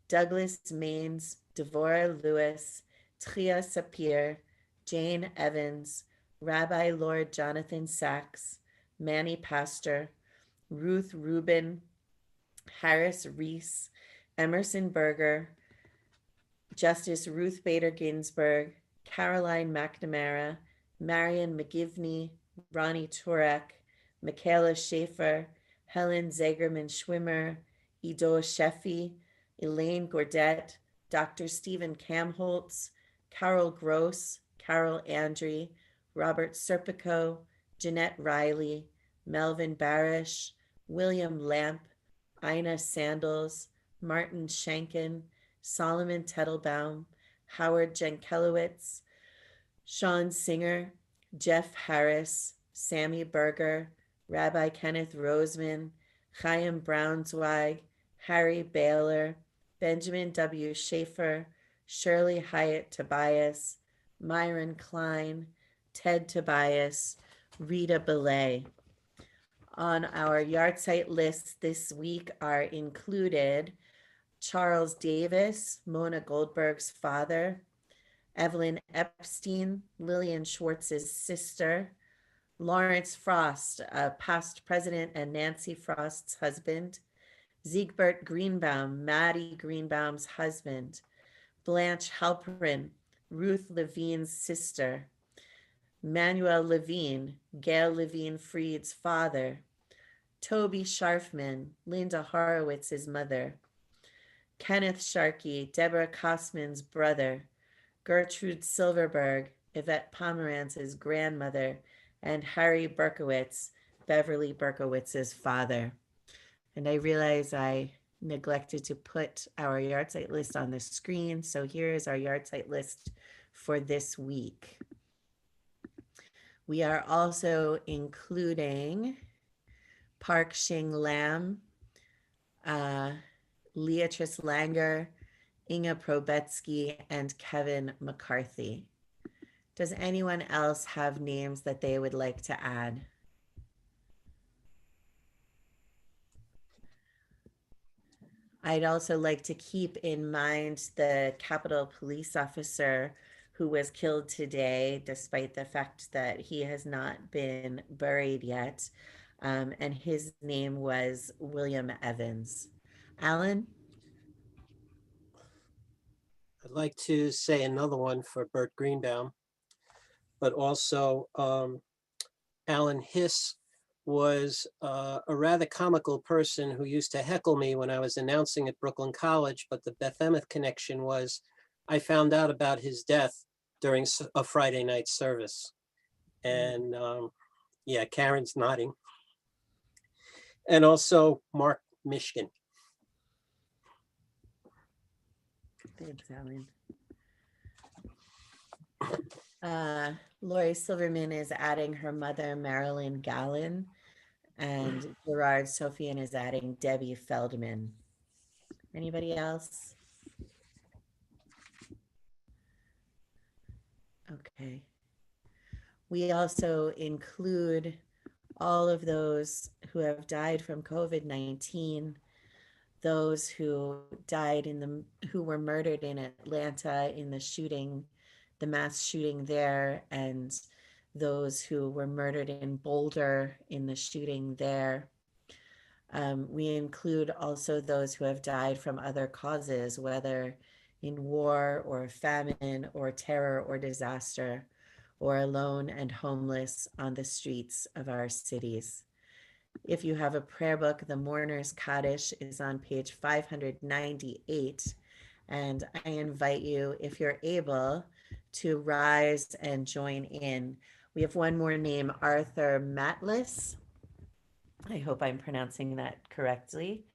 Douglas Maines, Devorah Lewis, Tria Sapir, Jane Evans, Rabbi Lord Jonathan Sachs, Manny Pastor, Ruth Rubin, Harris Reese, Emerson Berger, Justice Ruth Bader Ginsburg, Caroline McNamara, Marion McGivney, Ronnie Turek, Michaela Schaefer, Helen Zagerman Schwimmer, Ido Sheffy, Elaine Gordet, Dr. Stephen Kamholtz, Carol Gross, Carol Andre, Robert Serpico, Jeanette Riley, Melvin Barish, William Lamp, Ina Sandals, Martin Schenken, Solomon Tettelbaum, Howard Jenkelowitz, Sean Singer, Jeff Harris, Sammy Berger, Rabbi Kenneth Roseman, Chaim Braunzweig, Harry Baylor, Benjamin W. Schaefer, Shirley Hyatt Tobias, Myron Klein, Ted Tobias, Rita Belay. On our yahrzeit list this week are included Charles Davis, Mona Goldberg's father, Evelyn Epstein, Lillian Schwartz's sister, Lawrence Frost, a past president and Nancy Frost's husband, Siegbert Greenbaum, Maddie Greenbaum's husband, Blanche Halperin, Ruth Levine's sister, Manuel Levine, Gail Levine Freed's father, Toby Scharfman, Linda Horowitz's mother, Kenneth Sharkey, Deborah Kosman's brother, Gertrude Silverberg, Yvette Pomerantz's grandmother, and Harry Berkowitz, Beverly Berkowitz's father. And I realize I neglected to put our yahrzeit list on the screen, so here is our yahrzeit list for this week. We are also including Park Shing Lam, Leatrice Langer, Inga Probetsky, and Kevin McCarthy. Does anyone else have names that they would like to add? I'd also like to keep in mind the Capitol police officer who was killed today, despite the fact that he has not been buried yet. And his name was William Evans. Alan? I'd like to say another one for Bert Greenbaum, but also Alan Hiss was a rather comical person who used to heckle me when I was announcing at Brooklyn College, but the Beth Emeth connection was I found out about his death during a Friday night service. And yeah, Karen's nodding. And also Mark Mishkin. Thanks, Alan. Lori Silverman is adding her mother, Marilyn Gallen, and Gerard Sofian is adding Debbie Feldman. Anybody else? Okay. We also include all of those who have died from COVID-19, those who died who were murdered in Atlanta in the shooting, the mass shooting there, and those who were murdered in Boulder in the shooting there. We include also those who have died from other causes, whether in war or famine or terror or disaster, or alone and homeless on the streets of our cities. If you have a prayer book, the Mourner's Kaddish is on page 598. And I invite you, if you're able, to rise and join in. We have one more name, Arthur Matlis. I hope I'm pronouncing that correctly.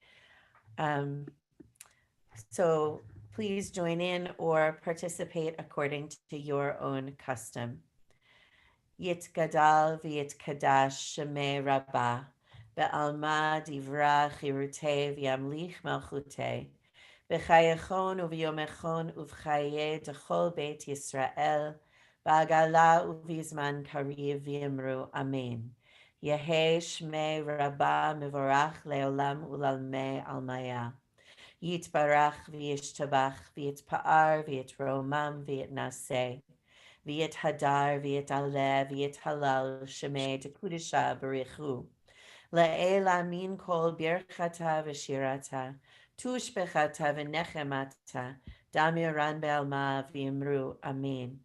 So please join in or participate according to your own custom. Yit gadal v'yit kadash shemei rabbah, be'alma divra chirutei v'yamlich malchutei, b'chayechon u'v'yomechon u'v'chaye dechol beit Yisrael, ba'agala u'v'zman kariv v'yimru amen. Yehei shmei rabbah mivorach le'olam u'lalmei almaya. Yitbarach v'yishtabach v'yitpa'ar v'yitromam v'yitnaseh. V'yit hadar, v'yit aleh, v'yit halal, shemei tekudisha b'richu. La'ela min kol birchata v'shirata, tushbechata v'nechemata, damiran be'alma v'yimru, amen.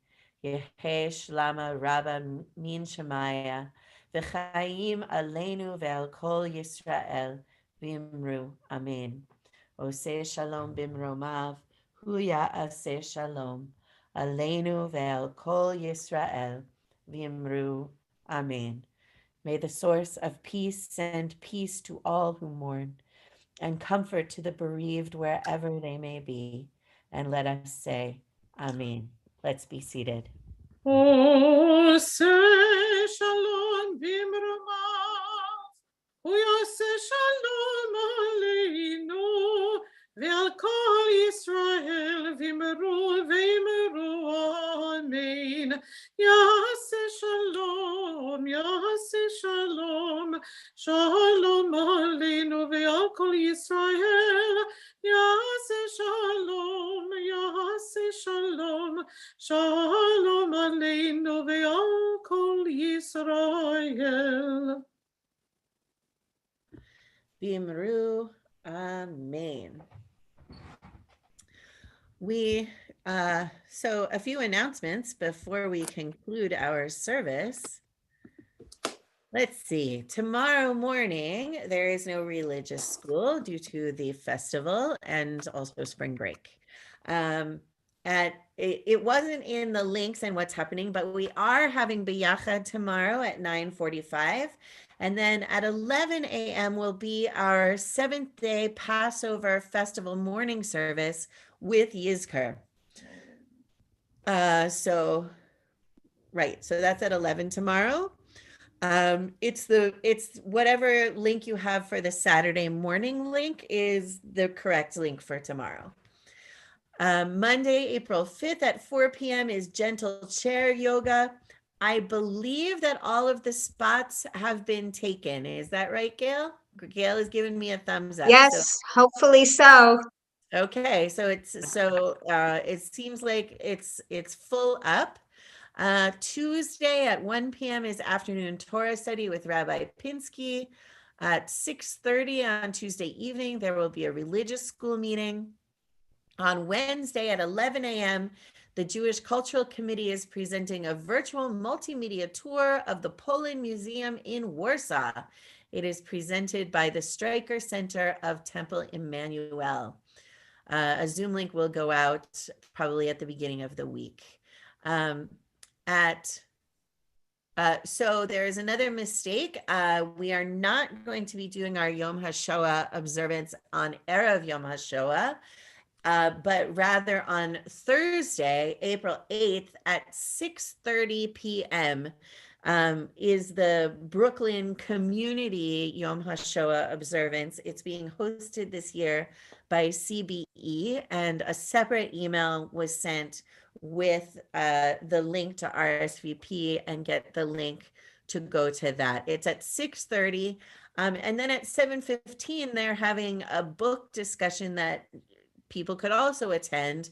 Yehesh lama rabba min shemaya, v'chayim aleinu ve'al kol Yisrael, v'yimru, amen. Oseh shalom bimromav, hu ya'aseh shalom. Aleinu ve'al kol Yisrael, v'yimru, amen. May the source of peace send peace to all who mourn, and comfort to the bereaved wherever they may be. And let us say, amen. Let's be seated. Oseh shalom bimromav, hu yaseh shalom aleinu, ve'al kol Yisrael v'yimru amen. Yaseh shalom, shalom aleinu ve'al kol Yisrael. Yaseh shalom, shalom aleinu ve'al kol Yisrael. V'yimru, amen. So a few announcements before we conclude our service. Let's see, tomorrow morning, there is no religious school due to the festival and also spring break. It wasn't in the links and what's happening, but we are having B'yachad tomorrow at 9:45. And then at 11 a.m. will be our 7th day Passover festival morning service with Yizkor. So that's at 11 tomorrow. It's whatever link you have for the Saturday morning link is the correct link for tomorrow. Monday, April 5th at 4 p.m. is gentle chair yoga. I believe that all of the spots have been taken. Is that right, Gail? Gail is giving me a thumbs up. Yes, hopefully so. Okay, so it seems like it's full up. Tuesday at 1 p.m. is afternoon Torah study with Rabbi Pinsky. At 6:30 on Tuesday evening, there will be a religious school meeting. On Wednesday at 11 a.m., the Jewish Cultural Committee is presenting a virtual multimedia tour of the Poland Museum in Warsaw. It is presented by the Stryker Center of Temple Emmanuel. A Zoom link will go out probably at the beginning of the week. So there is another mistake. We are not going to be doing our Yom HaShoah observance on Erev Yom HaShoah. but rather on Thursday, April 8th at 6:30 p.m. Is the Brooklyn Community Yom HaShoah observance. It's being hosted this year by CBE, and a separate email was sent with the link to RSVP and get the link to go to that. It's at 6:30. And then at 7:15, they're having a book discussion that people could also attend.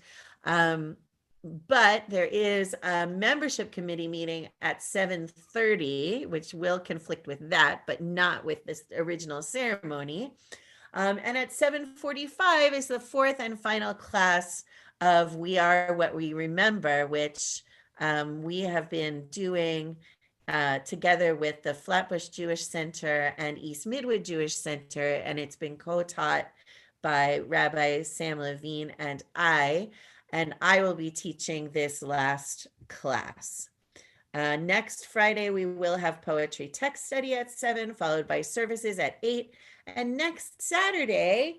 But there is a membership committee meeting at 7:30, which will conflict with that, but not with this original ceremony. And at 7:45 is the fourth and final class of We Are What We Remember, which we have been doing together with the Flatbush Jewish Center and East Midwood Jewish Center, and it's been co-taught by Rabbi Sam Levine and I will be teaching this last class. Next Friday, we will have poetry text study at 7, followed by services at 8. And next Saturday,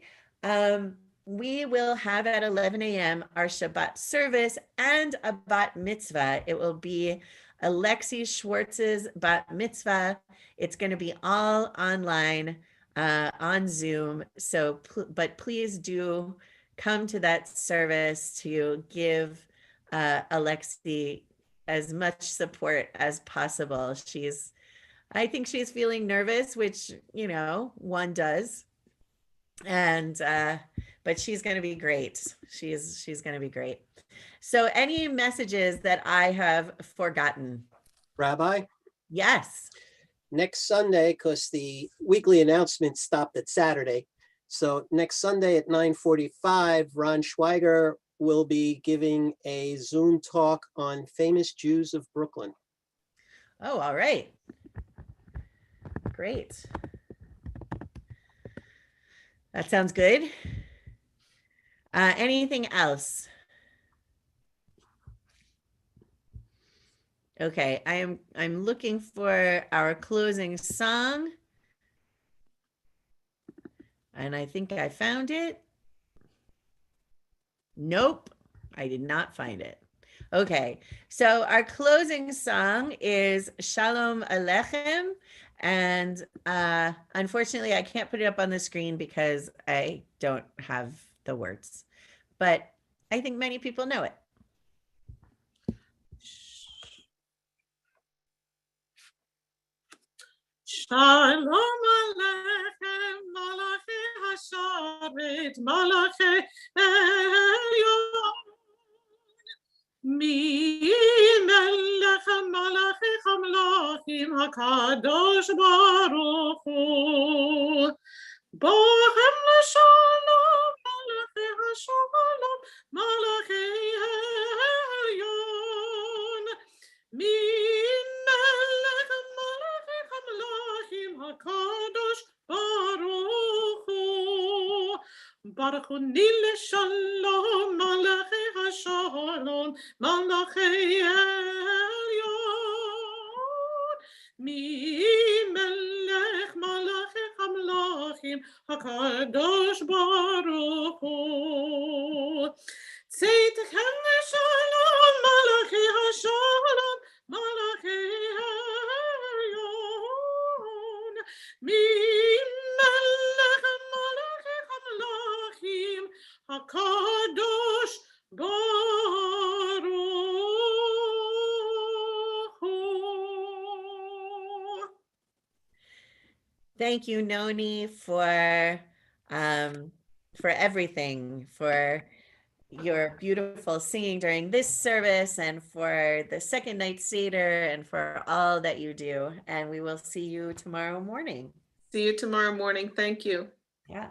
we will have at 11 a.m. our Shabbat service and a bat mitzvah. It will be Alexi Schwartz's bat mitzvah. It's going to be all online on Zoom. So, but please do come to that service to give Alexi as much support as possible. I think she's feeling nervous, which, you know, one does. And, but she's going to be great. She's going to be great. So any messages that I have forgotten? Rabbi? Yes. Next Sunday, because the weekly announcement stopped at Saturday. So next Sunday at 9:45, Ron Schweiger will be giving a Zoom talk on famous Jews of Brooklyn. Oh, all right. Great. That sounds good. Anything else? Okay, I'm looking for our closing song. And I think I found it. Nope, I did not find it. Okay, so our closing song is Shalom Aleichem. And unfortunately, I can't put it up on the screen because I don't have the words. But I think many people know it. Shalom Aleichem, Malachi Hasharet, Malachi Elyon. Mi melech Malachi Hamlachim HaKadosh Baruch Hu. Bochem l'shalom, Malachi Hashalom, Malachi Elyon. Mi melech Malachi Hamlachim HaKadosh Baruch Hu. Baruch Hu Nile Shalom, Malachi Hashalom, Malachi Elyon. Mi melech Malachi Hamlachim HaKadosh Baruch Hu. Tzeitekhem Shalom, Malachi Hashalom, Malachi Elyon. Mi melech Malachi Hamlachim HaKadosh Baruch Hu. Thank you, Noni, for everything, for your beautiful singing during this service and for the second night Seder and for all that you do. And we will see you tomorrow morning. See you tomorrow morning. Thank you. Yeah.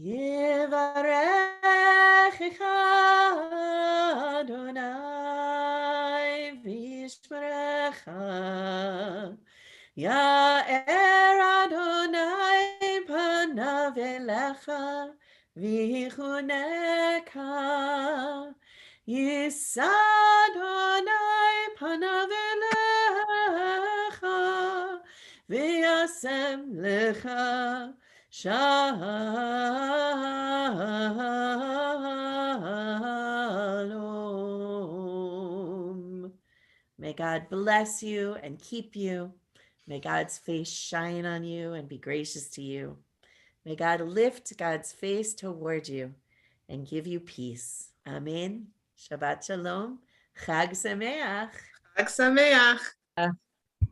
Yivarechecha Adonai v'yishmerecha. Ya'er Adonai panav elecha v'yichuneka. Yisa Adonai panav elecha v'yasem lecha shalom. God bless you and keep you. May God's face shine on you and be gracious to you. May God lift God's face toward you and give you peace. Amen. Shabbat shalom. Chag sameach. Chag Sameach.